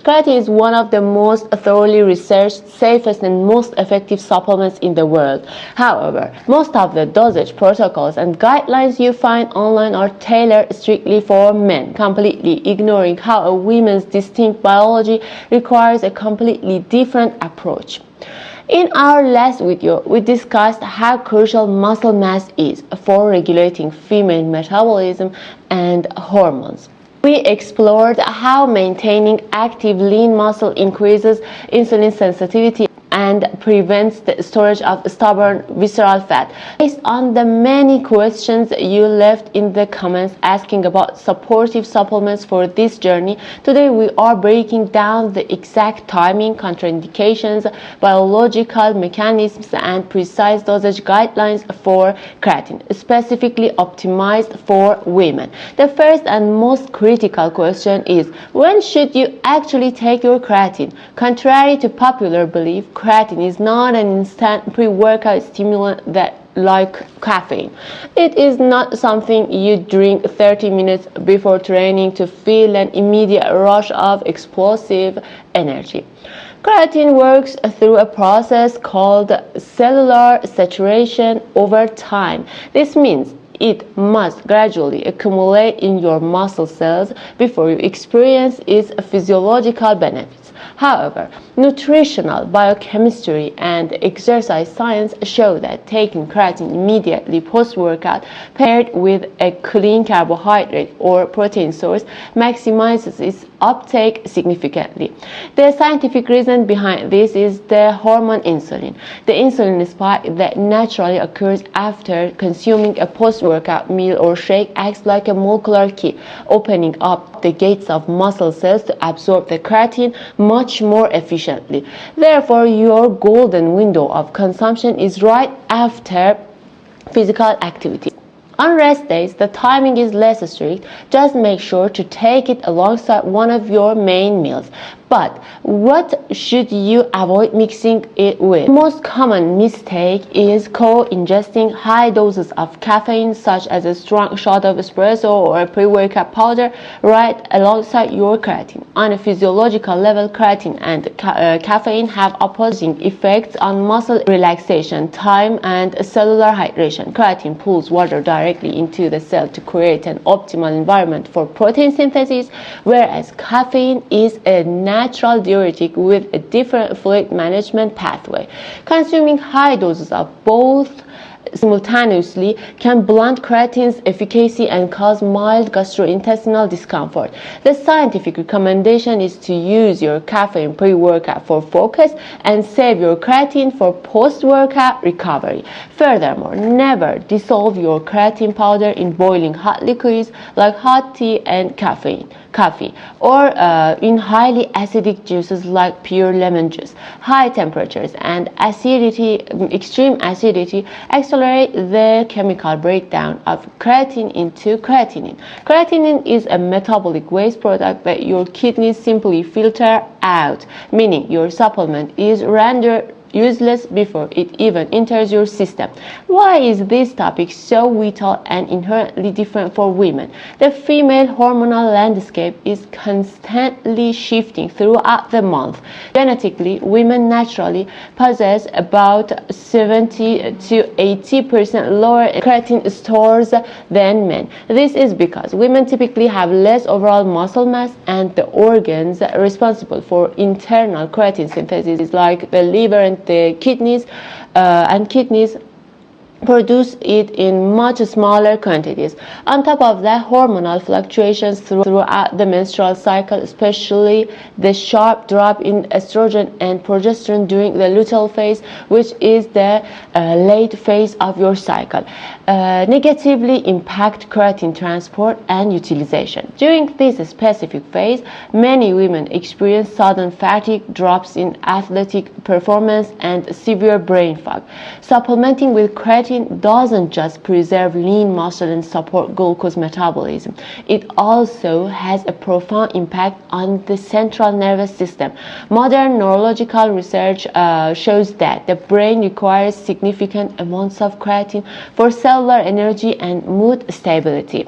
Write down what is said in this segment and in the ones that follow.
Creatine is one of the most thoroughly researched, safest, and most effective supplements in the world. However, most of the dosage protocols and guidelines you find online are tailored strictly for men, completely ignoring how a woman's distinct biology requires a completely different approach. In our last video, we discussed how crucial muscle mass is for regulating female metabolism and hormones. We explored how maintaining active lean muscle increases insulin sensitivity and prevents the storage of stubborn visceral fat. Based on the many questions you left in the comments asking about supportive supplements for this journey, today we are breaking down the exact timing, contraindications, biological mechanisms, and precise dosage guidelines for creatine, specifically optimized for women. The first and most critical question is, when should you actually take your creatine? Contrary to popular belief, creatine is not an instant pre-workout stimulant like caffeine. It is not something you drink 30 minutes before training to feel an immediate rush of explosive energy. Creatine works through a process called cellular saturation over time. This means it must gradually accumulate in your muscle cells before you experience its physiological benefits. However, nutritional biochemistry and exercise science show that taking creatine immediately post-workout paired with a clean carbohydrate or protein source maximizes its uptake significantly. The scientific reason behind this is the hormone insulin. The insulin spike that naturally occurs after consuming a post-workout meal or shake acts like a molecular key, opening up the gates of muscle cells to absorb the creatine much more efficiently. Therefore, your golden window of consumption is right after physical activity. On rest days, the timing is less strict. Just make sure to take it alongside one of your main meals. But what should you avoid mixing it with? The most common mistake is co-ingesting high doses of caffeine, such as a strong shot of espresso or a pre-workout powder, right alongside your creatine. On a physiological level, creatine and caffeine have opposing effects on muscle relaxation time and cellular hydration. Creatine pulls water directly into the cell to create an optimal environment for protein synthesis, whereas caffeine is a natural diuretic with a different fluid management pathway. Consuming high doses of both simultaneously can blunt creatine's efficacy and cause mild gastrointestinal discomfort. The scientific recommendation is to use your caffeine pre-workout for focus and save your creatine for post-workout recovery. Furthermore, never dissolve your creatine powder in boiling hot liquids like hot tea and coffee, or in highly acidic juices like pure lemon juice. High temperatures and extreme acidity accelerate the chemical breakdown of creatine into creatinine. Creatinine is a metabolic waste product that your kidneys simply filter out, meaning your supplement is rendered useless before it even enters your system. Why is this topic so vital and inherently different for women? The female hormonal landscape is constantly shifting throughout the month. Genetically, women naturally possess about 70 to 80% lower creatine stores than men. This is because women typically have less overall muscle mass, and the organs responsible for internal creatine synthesis, like the liver and the kidneys produce it in much smaller quantities. On top of that, hormonal fluctuations throughout the menstrual cycle, especially the sharp drop in estrogen and progesterone during the luteal phase, which is the late phase of your cycle, negatively impact creatine transport and utilization. During this specific phase, many women experience sudden fatigue, drops in athletic performance, and severe brain fog. Supplementing with creatine doesn't just preserve lean muscle and support glucose metabolism. It also has a profound impact on the central nervous system. Modern neurological research shows that the brain requires significant amounts of creatine for cellular energy and mood stability.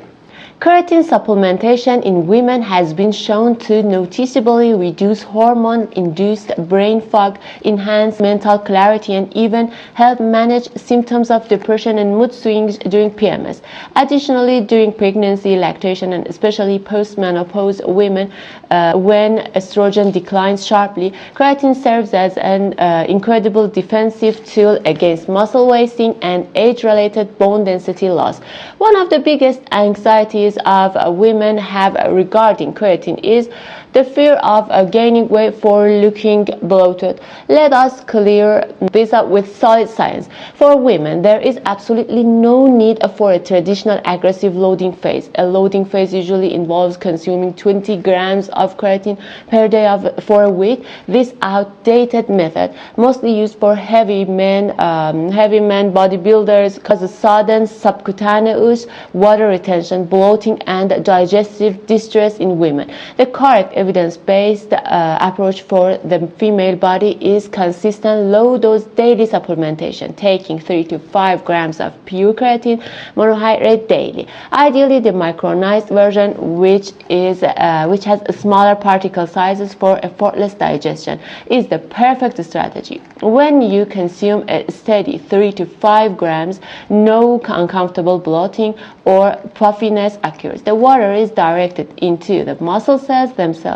Creatine supplementation in women has been shown to noticeably reduce hormone-induced brain fog, enhance mental clarity, and even help manage symptoms of depression and mood swings during PMS. Additionally, during pregnancy, lactation, and especially post-menopause women, when estrogen declines sharply, creatine serves as an incredible defensive tool against muscle wasting and age-related bone density loss. One of the biggest anxieties of women have regarding creatine is the fear of gaining weight for looking bloated. Let us clear this up with solid science. For women, there is absolutely no need for a traditional aggressive loading phase. A loading phase usually involves consuming 20 grams of creatine per day for a week. This outdated method, mostly used for heavy men bodybuilders, causes sudden subcutaneous water retention, bloating, and digestive distress in women. The correct evidence-based approach for the female body is consistent low-dose daily supplementation, taking 3 to 5 grams of pure creatine monohydrate daily. Ideally, the micronized version, which has smaller particle sizes for effortless digestion, is the perfect strategy. When you consume a steady 3 to 5 grams, no uncomfortable bloating or puffiness occurs. The water is directed into the muscle cells themselves,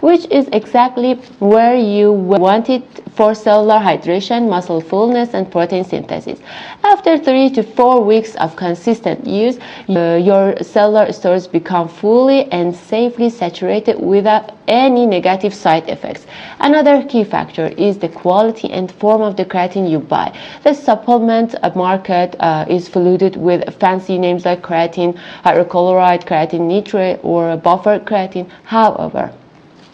which is exactly where you want it for cellular hydration, muscle fullness, and protein synthesis. After 3 to 4 weeks of consistent use, your cellular stores become fully and safely saturated without any negative side effects. Another key factor is the quality and form of the creatine you buy. The supplement market is flooded with fancy names like creatine hydrochloride, creatine nitrate, or buffered creatine. However,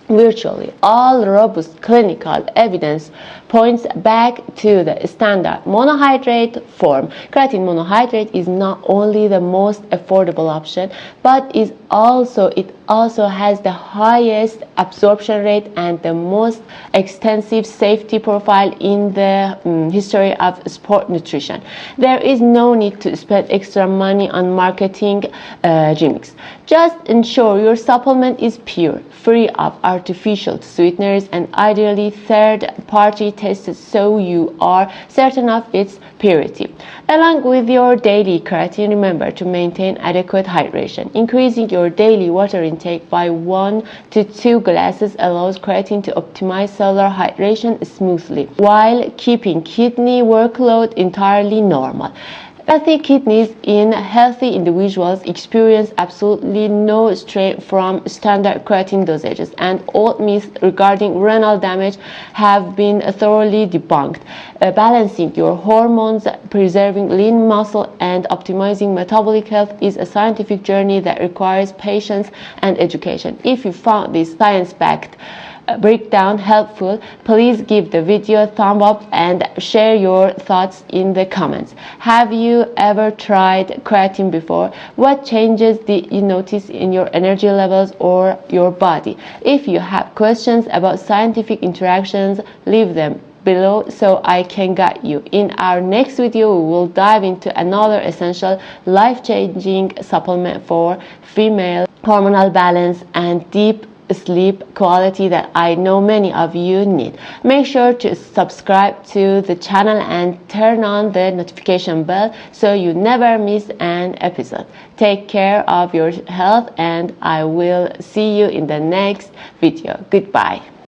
virtually all robust clinical evidence points back to the standard monohydrate form. Creatine monohydrate is not only the most affordable option, but it also has the highest absorption rate and the most extensive safety profile in the history of sport nutrition. There is no need to spend extra money on marketing gimmicks. Just ensure your supplement is pure, free of artificial sweeteners, and ideally third-party tested so you are certain of its purity. Along with your daily creatine, remember to maintain adequate hydration. Increasing your daily water intake by 1 to 2 glasses allows creatine to optimize cellular hydration smoothly, while keeping kidney workload entirely normal. Healthy kidneys in healthy individuals experience absolutely no strain from standard creatine dosages, and all myths regarding renal damage have been thoroughly debunked. Balancing your hormones, preserving lean muscle, and optimizing metabolic health is a scientific journey that requires patience and education. If you found this science-backed breakdown helpful, please give the video a thumb up and share your thoughts in the comments. Have you ever tried creatine before? What changes did you notice in your energy levels or your body? If you have questions about scientific interactions, leave them below so I can guide you. In our next video, we will dive into another essential life-changing supplement for female hormonal balance and deep sleep quality that I know many of you need. Make sure to subscribe to the channel and turn on the notification bell so you never miss an episode. Take care of your health, and I will see you in the next video. Goodbye.